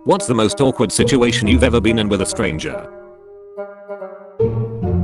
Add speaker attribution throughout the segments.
Speaker 1: What's the most awkward situation you've ever been in with a stranger?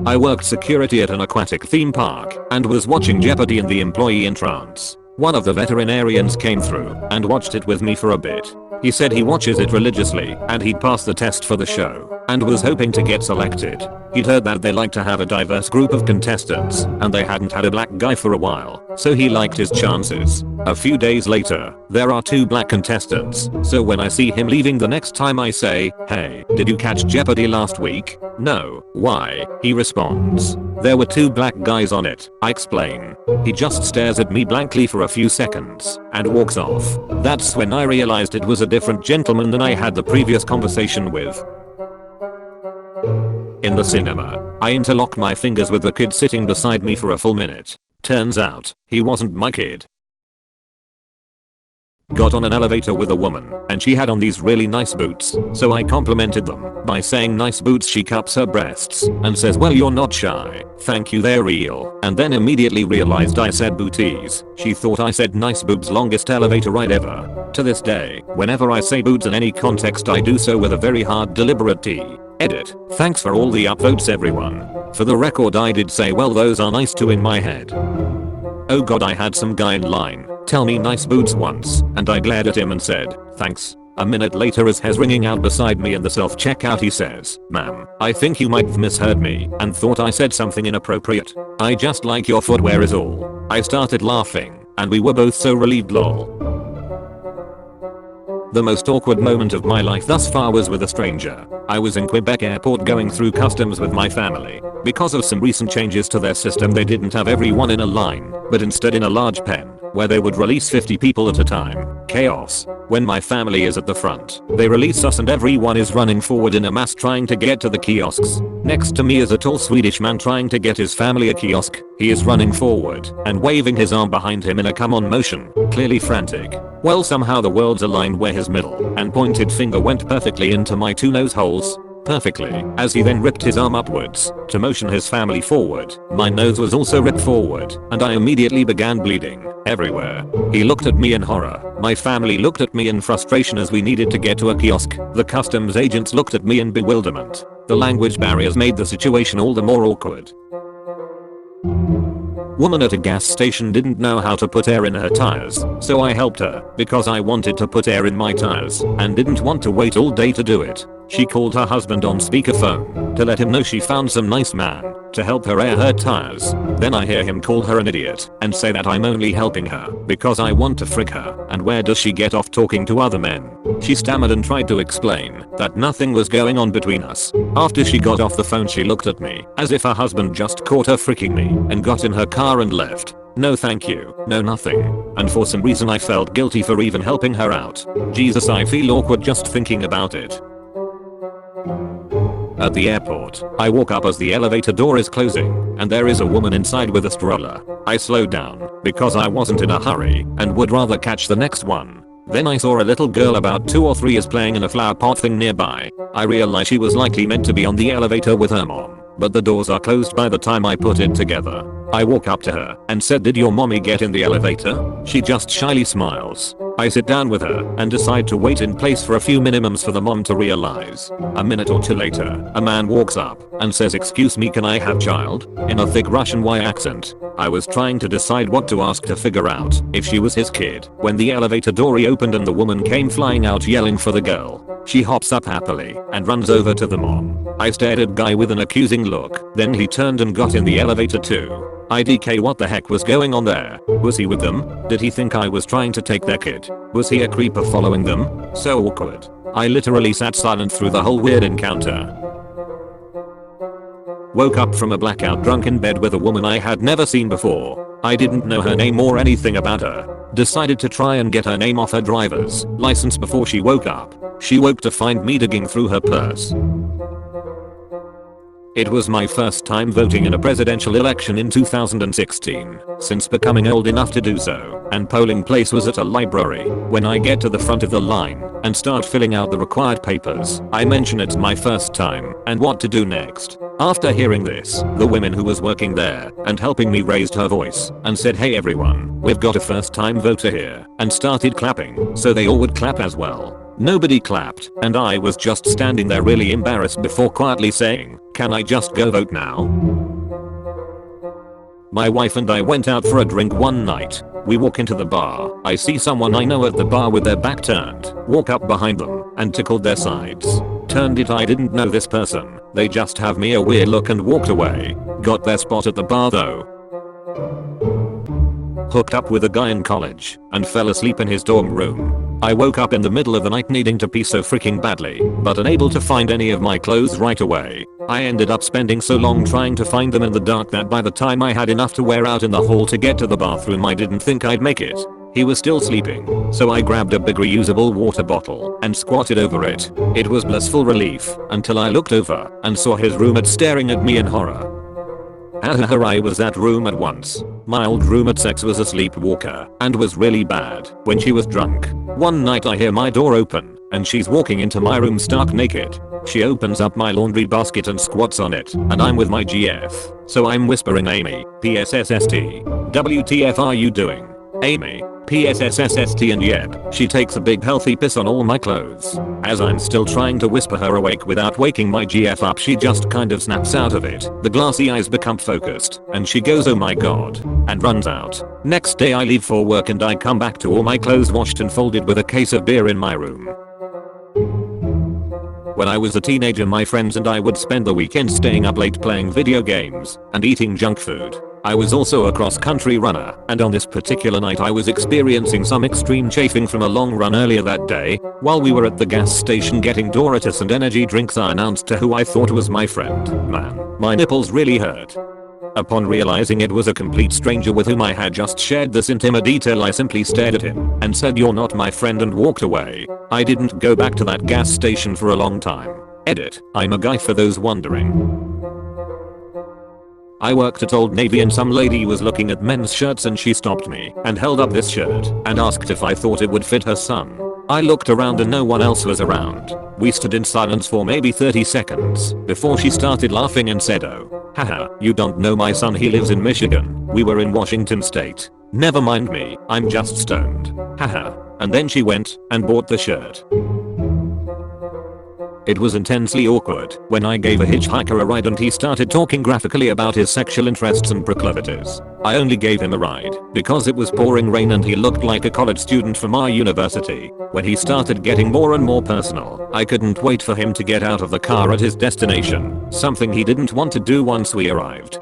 Speaker 1: I worked security at an aquatic theme park and was watching Jeopardy in the employee entrance. One of the veterinarians came through and watched it with me for a bit. He said he watches it religiously and he'd passed the test for the show and was hoping to get selected. He'd heard that they like to have a diverse group of contestants and they hadn't had a black guy for a while, so he liked his chances. A few days later, there are 2 black contestants, so when I see him leaving the next time I say, "Hey, did you catch Jeopardy last week?" "No, why?" he responds. "There were 2 black guys on it," I explain. He just stares at me blankly for a few seconds and walks off. That's when I realized it was a different gentleman than I had the previous conversation with. In the cinema, I interlocked my fingers with the kid sitting beside me for a full minute. Turns out, he wasn't my kid. Got on an elevator with a woman, and she had on these really nice boots, so I complimented them by saying nice boots. She cups her breasts and says, "Well, you're not shy. Thank you, they're real," and then immediately realized I said booties. She thought I said nice boobs. Longest elevator ride ever. To this day, whenever I say boobs in any context I do so with a very hard deliberate T. Edit. Thanks for all the upvotes everyone. For the record, I did say well those are nice too in my head. Oh god, I had some guy in line tell me nice boobs once, and I glared at him and said, "Thanks." A minute later, as he's ringing out beside me in the self-checkout, he says, "Ma'am, I think you might have misheard me and thought I said something inappropriate. I just like your footwear is all." I started laughing, and we were both so relieved. Lol. The most awkward moment of my life thus far was with a stranger. I was in Quebec airport going through customs with my family. Because of some recent changes to their system, they didn't have everyone in a line, but instead in a large pen, where they would release 50 people at a time. Chaos. When my family is at the front, they release us and everyone is running forward in a mass trying to get to the kiosks. Next to me is a tall Swedish man trying to get his family a kiosk. He is running forward and waving his arm behind him in a come on motion, clearly frantic. Well, somehow the worlds aligned where his middle and pointed finger went perfectly into my 2 nose holes. Perfectly, as he then ripped his arm upwards to motion his family forward. My nose was also ripped forward, and I immediately began bleeding everywhere. He looked at me in horror. My family looked at me in frustration as we needed to get to a kiosk. The customs agents looked at me in bewilderment. The language barriers made the situation all the more awkward. Woman at a gas station didn't know how to put air in her tires, so I helped her because I wanted to put air in my tires and didn't want to wait all day to do it. She called her husband on speakerphone to let him know she found some nice man to help her air her tires. Then I hear him call her an idiot and say that I'm only helping her because I want to frick her, and where does she get off talking to other men? She stammered and tried to explain that nothing was going on between us. After she got off the phone, she looked at me as if her husband just caught her fricking me and got in her car and left. No thank you, no nothing. And for some reason I felt guilty for even helping her out. Jesus, I feel awkward just thinking about it. At the airport, I walk up as the elevator door is closing, and there is a woman inside with a stroller. I slowed down because I wasn't in a hurry and would rather catch the next one. Then I saw a little girl about 2 or 3 years playing in a flower pot thing nearby. I realized she was likely meant to be on the elevator with her mom, but the doors are closed by the time I put it together. I walk up to her and said, "Did your mommy get in the elevator?" She just shyly smiles. I sit down with her and decide to wait in place for a few minimums for the mom to realize. A minute or 2 later, a man walks up and says, "Excuse me, can I have child?" in a thick Russian Y accent. I was trying to decide what to ask to figure out if she was his kid when the elevator door reopened and the woman came flying out yelling for the girl. She hops up happily and runs over to the mom. I stared at guy with an accusing look. Then he turned and got in the elevator too. IDK, what the heck was going on there? Was he with them? Did he think I was trying to take their kid? Was he a creeper following them? So awkward. I literally sat silent through the whole weird encounter. Woke up from a blackout drunk in bed with a woman I had never seen before. I didn't know her name or anything about her. Decided to try and get her name off her driver's license before she woke up. She woke to find me digging through her purse. It was my first time voting in a presidential election in 2016, since becoming old enough to do so, and polling place was at a library. When I get to the front of the line and start filling out the required papers, I mention it's my first time and what to do next. After hearing this, the woman who was working there and helping me raised her voice and said, "Hey everyone, we've got a first time voter here," and started clapping, so they all would clap as well. Nobody clapped, and I was just standing there really embarrassed before quietly saying, "Can I just go vote now?" My wife and I went out for a drink one night. We walk into the bar. I see someone I know at the bar with their back turned. Walk up behind them and tickled their sides. Turned it I didn't know this person. They just have me a weird look and walked away. Got their spot at the bar though. Hooked up with a guy in college and fell asleep in his dorm room. I woke up in the middle of the night needing to pee so freaking badly, but unable to find any of my clothes right away. I ended up spending so long trying to find them in the dark that by the time I had enough to wear out in the hall to get to the bathroom I didn't think I'd make it. He was still sleeping, so I grabbed a big reusable water bottle and squatted over it. It was blissful relief until I looked over and saw his roommate staring at me in horror. I was that roommate once. My old roommate sex was a sleepwalker and was really bad when she was drunk. One night I hear my door open and she's walking into my room stark naked. She opens up my laundry basket and squats on it, and I'm with my GF. So I'm whispering, "Amy, PSSST. WTF are you doing? Amy, PSSSST," and yep, she takes a big healthy piss on all my clothes. As I'm still trying to whisper her awake without waking my GF up, she just kind of snaps out of it. The glassy eyes become focused and she goes, "Oh my god," and runs out. Next day I leave for work and I come back to all my clothes washed and folded with a case of beer in my room. When I was a teenager, my friends and I would spend the weekend staying up late playing video games and eating junk food. I was also a cross-country runner, and on this particular night I was experiencing some extreme chafing from a long run earlier that day. While we were at the gas station getting Doritos and energy drinks, I announced to who I thought was my friend, "Man, my nipples really hurt." Upon realizing it was a complete stranger with whom I had just shared this intimate detail, I simply stared at him and said, "You're not my friend," and walked away. I didn't go back to that gas station for a long time. Edit, I'm a guy for those wondering. I worked at Old Navy and some lady was looking at men's shirts and she stopped me and held up this shirt and asked if I thought it would fit her son. I looked around and no one else was around. We stood in silence for maybe 30 seconds before she started laughing and said, "Oh, haha, you don't know my son, he lives in Michigan. We were in Washington State. Never mind me, I'm just stoned. Haha." And then she went and bought the shirt. It was intensely awkward when I gave a hitchhiker a ride and he started talking graphically about his sexual interests and proclivities. I only gave him a ride because it was pouring rain and he looked like a college student from our university. When he started getting more and more personal, I couldn't wait for him to get out of the car at his destination, something he didn't want to do once we arrived.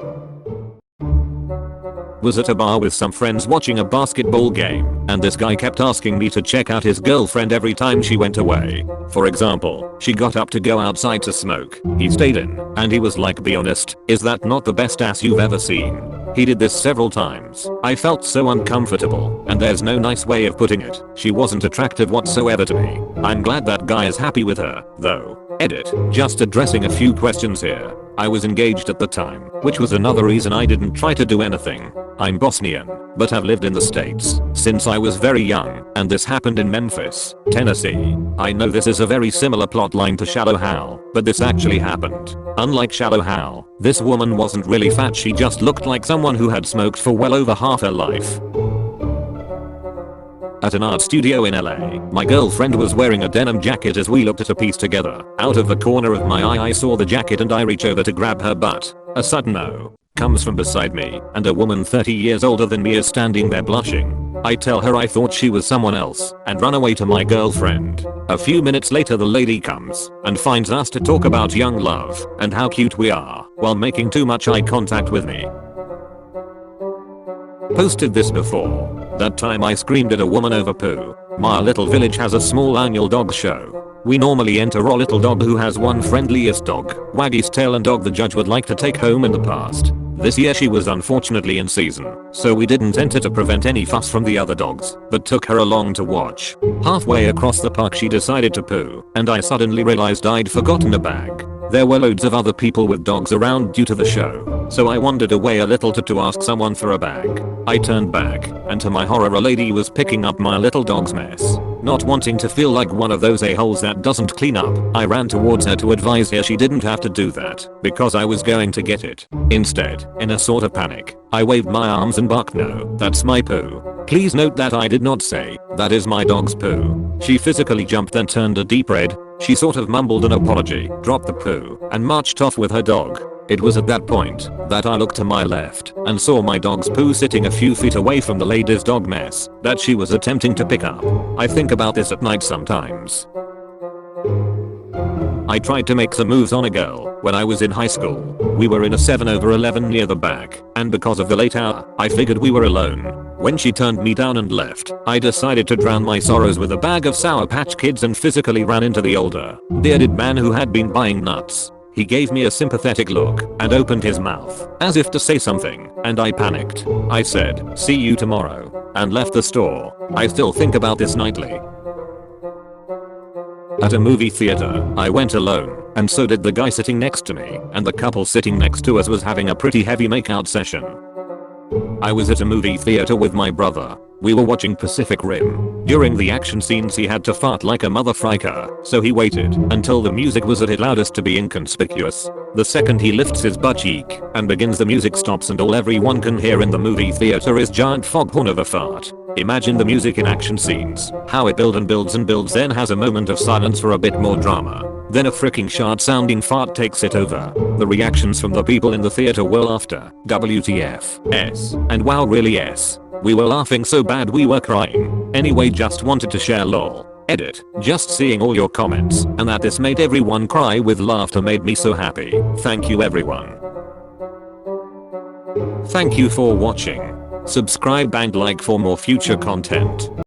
Speaker 1: Was at a bar with some friends watching a basketball game, and this guy kept asking me to check out his girlfriend every time she went away. For example, she got up to go outside to smoke. He stayed in, and he was like, "Be honest, is that not the best ass you've ever seen?" He did this several times. I felt so uncomfortable, and there's no nice way of putting it. She wasn't attractive whatsoever to me. I'm glad that guy is happy with her, though. Edit, just addressing a few questions here. I was engaged at the time, which was another reason I didn't try to do anything. I'm Bosnian, but have lived in the States since I was very young, and this happened in Memphis, Tennessee. I know this is a very similar plotline to Shallow Hal, but this actually happened. Unlike Shallow Hal, this woman wasn't really fat, she just looked like someone who had smoked for well over half her life. At an art studio in LA, my girlfriend was wearing a denim jacket as we looked at a piece together. Out of the corner of my eye I saw the jacket and I reach over to grab her butt. A sudden "no" comes from beside me, and a woman 30 years older than me is standing there blushing. I tell her I thought she was someone else and run away to my girlfriend. A few minutes later the lady comes and finds us to talk about young love and how cute we are while making too much eye contact with me. Posted this before. That time I screamed at a woman over poo. My little village has a small annual dog show. We normally enter our little dog who has one friendliest dog, Waggy's tail, and dog the judge would like to take home in the past. This year she was unfortunately in season, so we didn't enter to prevent any fuss from the other dogs, but took her along to watch. Halfway across the park she decided to poo, and I suddenly realized I'd forgotten a bag. There were loads of other people with dogs around due to the show, so I wandered away a little to ask someone for a bag. I turned back, and to my horror a lady was picking up my little dog's mess. Not wanting to feel like one of those a-holes that doesn't clean up, I ran towards her to advise her she didn't have to do that because I was going to get it. Instead, in a sort of panic, I waved my arms and barked, "No, that's my poo." Please note that I did not say, "That is my dog's poo." She physically jumped and turned a deep red. She sort of mumbled an apology, dropped the poo, and marched off with her dog. It was at that point that I looked to my left and saw my dog's poo sitting a few feet away from the lady's dog mess that she was attempting to pick up. I think about this at night sometimes. I tried to make some moves on a girl when I was in high school. We were in a 7/11 near the back, and because of the late hour, I figured we were alone. When she turned me down and left, I decided to drown my sorrows with a bag of Sour Patch Kids and physically ran into the older, bearded man who had been buying nuts. He gave me a sympathetic look and opened his mouth as if to say something, and I panicked. I said, "See you tomorrow," and left the store. I still think about this nightly. At a movie theater, I went alone, and so did the guy sitting next to me, and the couple sitting next to us was having a pretty heavy makeout session. I was at a movie theater with my brother. We were watching Pacific Rim. During the action scenes he had to fart like a motherfricker, so he waited until the music was at its loudest to be inconspicuous. The second he lifts his butt cheek and begins, the music stops and all everyone can hear in the movie theater is giant foghorn of a fart. Imagine the music in action scenes, how it builds and builds and builds, then has a moment of silence for a bit more drama. Then a freaking shard sounding fart takes it over. The reactions from the people in the theater were laughter, WTF, S, and wow really S. We were laughing so bad we were crying. Anyway, just wanted to share lol. Edit. Just seeing all your comments and that this made everyone cry with laughter made me so happy. Thank you everyone. Thank you for watching. Subscribe and like for more future content.